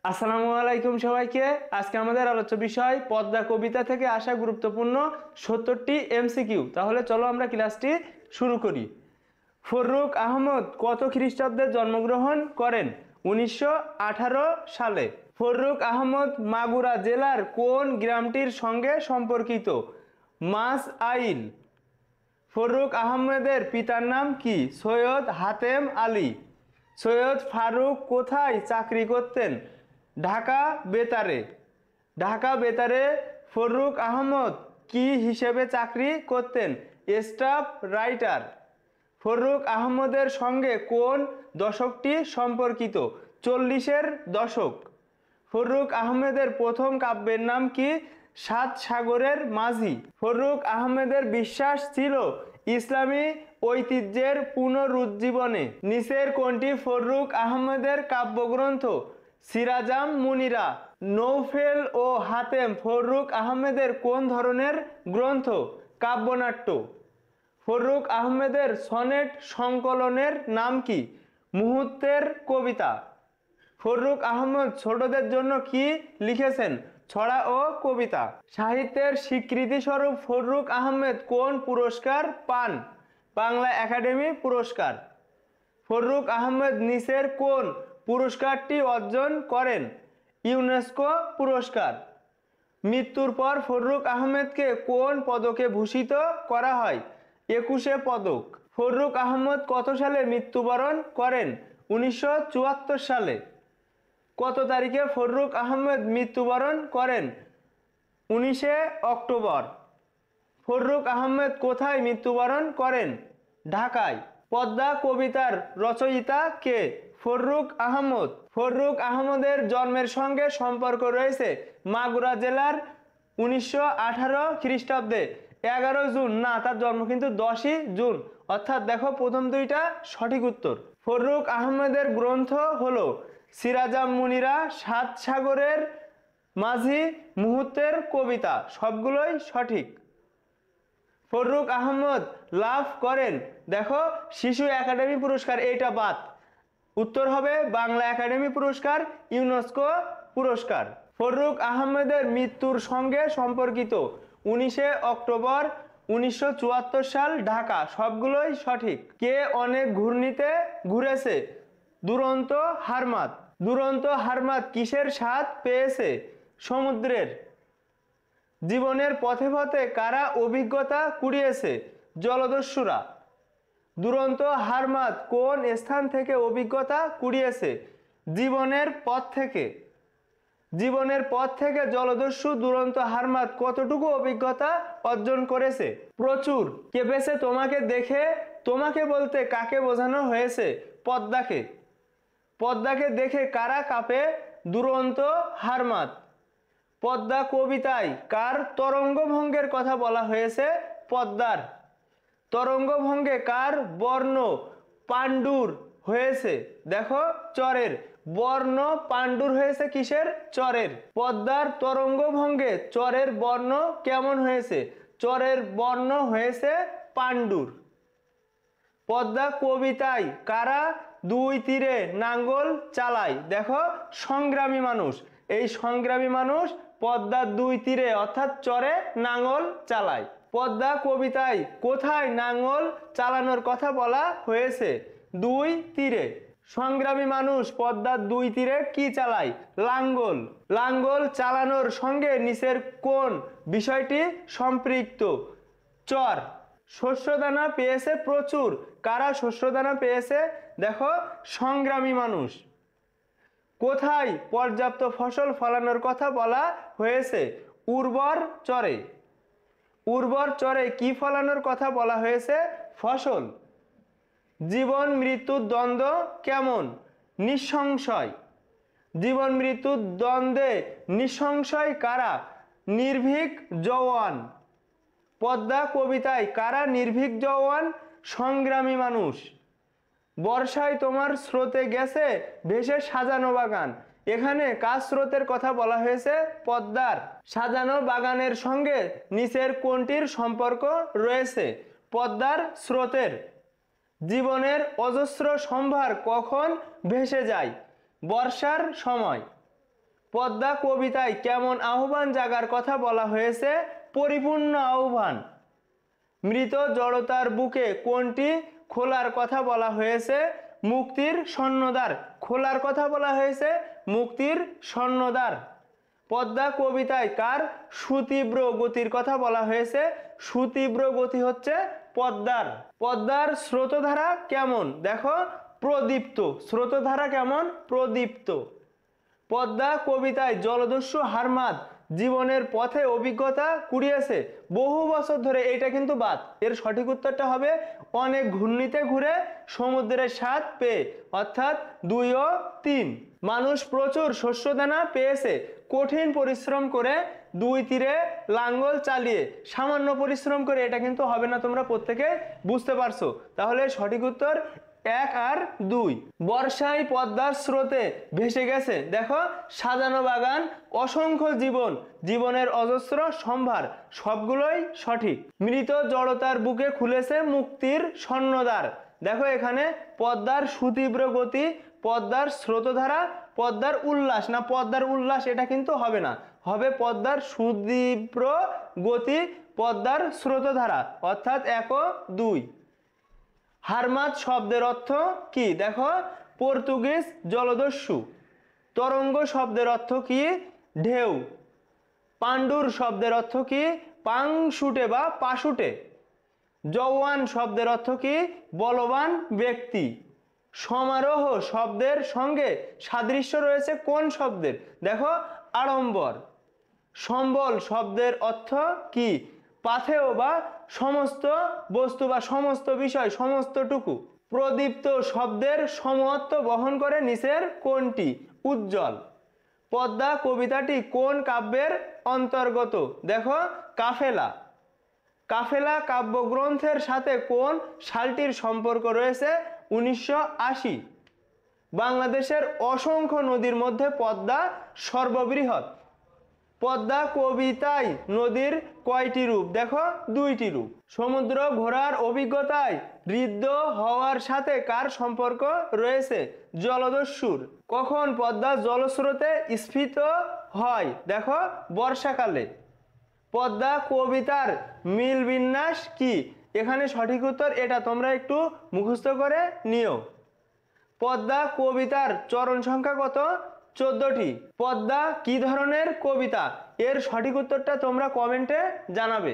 আসসালামু আলাইকুম সবাইকে। আজকে আমাদের আলোচ্য বিষয় পদ্মা কবিতা থেকে আসা গুরুত্বপূর্ণ ৭০টি এমসিকিউ। তাহলে চলো আমরা ক্লাসটি শুরু করি। ফররুখ আহমদ কত খ্রিস্টাব্দে জন্মগ্রহণ করেন? ১৯১৮ সালে। ফররুখ আহমদ মাগুরা জেলার কোন গ্রামটির সঙ্গে সম্পর্কিত? মাস আইল। ফররুখ আহমেদের পিতার নাম কি? সৈয়দ হাতেম আলী। সৈয়দ ফারুক কোথায় চাকরি করতেন? ঢাকা বেতারে। ঢাকা বেতারে ফররুখ আহমদ কি হিসেবে চাকরি করতেন? Staff writer. ফররুখ আহমদের সঙ্গে কোন দশকটি সম্পর্কিত? ৪০-এর দশক। ফররুখ আহমেদের প্রথম কাব্যের নাম কি? সাত সাগরের মাঝি। ফররুখ আহমেদের বিশ্বাস ছিল ইসলামী ঐতিহ্যের পুনরুজ্জীবনে। নিচের কোনটি ফররুখ আহমেদের কাব্যগ্রন্থ? সিরাজাম মুনিরা। নৌফেল ও হাতেম ফররুখ আহমেদের কোন ধরনের গ্রন্থ? কাব্যনাট্য। ফররুখ আহমেদের সনেট সংকলনের নাম কি? মুহূর্তের কবিতা। ফররুখ আহমদ ছোটদের জন্য কি লিখেছেন? ছড়া ও কবিতা। সাহিত্যের স্বীকৃতিস্বরূপ ফররুখ আহমেদ কোন পুরস্কার পান? বাংলা একাডেমি পুরস্কার। ফররুখ আহমেদ নিচের কোন পুরস্কারটি অর্জন করেন? ইউনেস্কো পুরস্কার। মৃত্যুর পর ফররুখ আহমেদকে কোন পদকে ভূষিত করা হয়? ২১ পদক। ফররুখ আহমদ কত সালে মৃত্যুবরণ করেন? ১৯৭৪ সালে। কত তারিখে ফররুখ আহমেদ মৃত্যুবরণ করেন? ১৯ অক্টোবর। ফররুখ আহমেদ কোথায় মৃত্যুবরণ করেন? ঢাকায়। পদ্মা কবিতার রচয়িতা কে? ফররুখ আহমদ। ফররুখ আহমদের জন্মের সঙ্গে সম্পর্ক রয়েছে মাগুরা জেলার ১৯১৮ খ্রিস্টাব্দে ১১ জুন। না, তার জন্ম কিন্তু ১০ই জুন, অর্থাৎ দেখো প্রথম দুইটা সঠিক উত্তর। ফররুখ আহমেদের গ্রন্থ হলো সিরাজাম মুনিরা, সাত সাগরের মাঝি, মুহূর্তের কবিতা। সবগুলোই সঠিক। ফররুখ আহমদ লাভ করেন, দেখো, শিশু একাডেমি পুরস্কার, এইটা বাদ। উত্তর হবে বাংলা একাডেমি পুরস্কার, ইউনেস্কো পুরস্কার। ফররুখ আহমেদের মৃত্যুর সঙ্গে সম্পর্কিত ১৯ অক্টোবর ১৯৭৪ সাল, ঢাকা। সবগুলোই সঠিক। কে অনেক ঘূর্ণিতে ঘুরেছে? দুরন্ত হারমাত। দুরন্ত হারমাত কিসের স্বাদ পেয়েছে? সমুদ্রের। জীবনের পথে পথে কারা অভিজ্ঞতা কুড়িয়েছে? জলদস্যুরা। দুরন্ত হারমাত কোন স্থান থেকে অভিজ্ঞতা কুড়িয়েছে? জীবনের পথ থেকে। জীবনের পথ থেকে জলদস্যু দুরন্ত হারমাত কতটুকু অভিজ্ঞতা অর্জন করেছে? প্রচুর। কেঁপেছে তোমাকে দেখে। তোমাকে বলতে কাকে বোঝানো হয়েছে? পদ্মাকে। পদ্মাকে দেখে কারা কাঁপে? দুরন্ত হারমাত। পদ্মা কবিতায় কার তরঙ্গভঙ্গের কথা বলা হয়েছে? পদ্মার। তরঙ্গভঙ্গে কার বর্ণ পাণ্ডুর হয়েছে? দেখো, চরের। বর্ণ পাণ্ডুর হয়েছে কিসের? চরের। পদ্মার তরঙ্গভঙ্গে চরের বর্ণ কেমন হয়েছে? চরের বর্ণ হয়েছে পাণ্ডুর। পদ্মা কবিতায় কারা দুই তীরে নাঙ্গল চালায়? দেখো, সংগ্রামী মানুষ। এই সংগ্রামী মানুষ পদ্মার দুই তীরে অর্থাৎ চরে নাঙ্গল চালায়। পদ্মা কবিতায় কোথায় নাঙ্গল চালানোর কথা বলা হয়েছে? দুই তীরে। সংগ্রামী মানুষ পদ্মার দুই তীরে কি চালায়? লাঙ্গল। লাঙ্গল চালানোর সঙ্গে নিচের কোন বিষয়টি সম্পৃক্ত? চর। শস্যদানা পেয়েছে প্রচুর। কারা শস্যদানা পেয়েছে? দেখো, সংগ্রামী মানুষ। কোথায় পর্যাপ্ত ফসল ফলানোর কথা বলা হয়েছে? উর্বর চরে। উর্বর চরে কি ফলানোর কথা বলা হয়েছে? ফসল। জীবন মৃত্যুর দ্বন্দ্ব কেমন? নিঃসংশয়। জীবন মৃত্যুর দ্বন্দ্বে নিঃসংশয় কারা? নির্ভীক জওয়ান। পদ্মা কবিতায় কারা নির্ভীক জওয়ান? সংগ্রামী মানুষ। বর্ষায় তোমার স্রোতে গেছে ভেসে সাজানো বাগান। এখানে কার স্রোতের কথা বলা হয়েছে? পদ্মার। সাজানো বাগানের সঙ্গে নিচের কোনটির সম্পর্ক রয়েছে? পদ্মার স্রোতের। জীবনের অজস্র সম্ভার কখন ভেসে যায়? বর্ষার সময়। পদ্মা কবিতায় কেমন আহ্বান জাগার কথা বলা হয়েছে? পরিপূর্ণ আহ্বান। মৃত জড়তার বুকে কোনটি খোলার কথা বলা হয়েছে? মুক্তির স্বর্ণদ্বার। খোলার কথা বলা হয়েছে মুক্তির স্বর্ণদ্বার। পদ্মা কবিতায় কার সুতীব্র গতির কথা বলা হয়েছে? সুতীব্র গতি হচ্ছে পদ্মার। পদ্মার স্রোতধারা কেমন? দেখো, প্রদীপ্ত। স্রোতধারা কেমন? প্রদীপ্ত। পদ্মা কবিতায় জলদস্যু হারমাদ জীবনের পথে অভিজ্ঞতা কুড়িয়েছে বহু বছর ধরে। এইটা কিন্তু বাদ। এর সঠিক উত্তরটা হবে অনেক ঘূর্ণিতে ঘুরে সমুদ্রের স্বাদ পেয়ে, অর্থাৎ 2 ও 3। মানুষ প্রচুর শস্যদানা পেয়েছে কঠিন পরিশ্রম করে, 2 তীরে লাঙ্গল চালিয়ে। সামান্য পরিশ্রম করে এটা কিন্তু হবে না, তোমরা প্রত্যেকে বুঝতে পারছো। তাহলে সঠিক উত্তর 1 আর 2। বর্ষায় পদ্মার স্রোতে ভেসে গেছে, দেখো, সাজানো বাগান, অসংখ্য জীবন, জীবনের অজস্র সম্ভার, সবগুলোই সঠিক। মৃত জড়তার বুকে খুলেছে মুক্তির স্বর্ণদ্বার। দেখো এখানে পদ্মার সুতীব্র গতি, পদ্মার স্রোতধারা, পদ্মার উল্লাস, না পদ্মার উল্লাস এটা কিন্তু হবে না, হবে পদ্মার সুতীব্র গতি, পদ্মার স্রোতধারা, অর্থাৎ 1 ও 2। হারমাদ শব্দের অর্থ কি? দেখো, পর্তুগিজ জলদস্যু। তরঙ্গ শব্দের অর্থ কি? ঢেউ। পাণ্ডুর শব্দের অর্থ কি? পাংশুটে বা পাশুটে। জওয়ান শব্দের অর্থ কি? বলবান ব্যক্তি। সমারোহ শব্দের সঙ্গে সাদৃশ্য রয়েছে কোন শব্দের? দেখো, আড়ম্বর। সম্বল শব্দের অর্থ কি? পাথেয় বা সমস্ত বস্তু বা সমস্ত বিষয়, সমস্তটুকু। প্রদীপ্ত শব্দের সমত্ব বহন করে নিচের কোনটি? উজ্জ্বল। পদ্মা কবিতাটি কোন কাব্যের অন্তর্গত? দেখো, কাফেলা। কাফেলা কাব্যগ্রন্থের সাথে কোন সালটির সম্পর্ক রয়েছে? 1980। বাংলাদেশের অসংখ্য নদীর মধ্যে পদ্মা সর্ববৃহৎ। পদ্মা কবিতায় নদীর কয়টি রূপ? দেখো, 2টি রূপ। সমুদ্র ঘোরার অভিজ্ঞতায় ঋদ্ধ হওয়ার সাথে কার সম্পর্ক রয়েছে? জলদস্যুর। কখন পদ্মা জলস্রোতে স্ফীত হয়? দেখো, বর্ষাকালে। পদ্মা কবিতার মিল বিন্যাস কি? এখানে সঠিক উত্তর এটা তোমরা একটু মুখস্থ করে নিও। পদ্মা কবিতার চরণ সংখ্যা কত? 14টি। পদ্মা কি ধরনের কবিতা? এর সঠিক উত্তরটা তোমরা কমেন্টে জানাবে।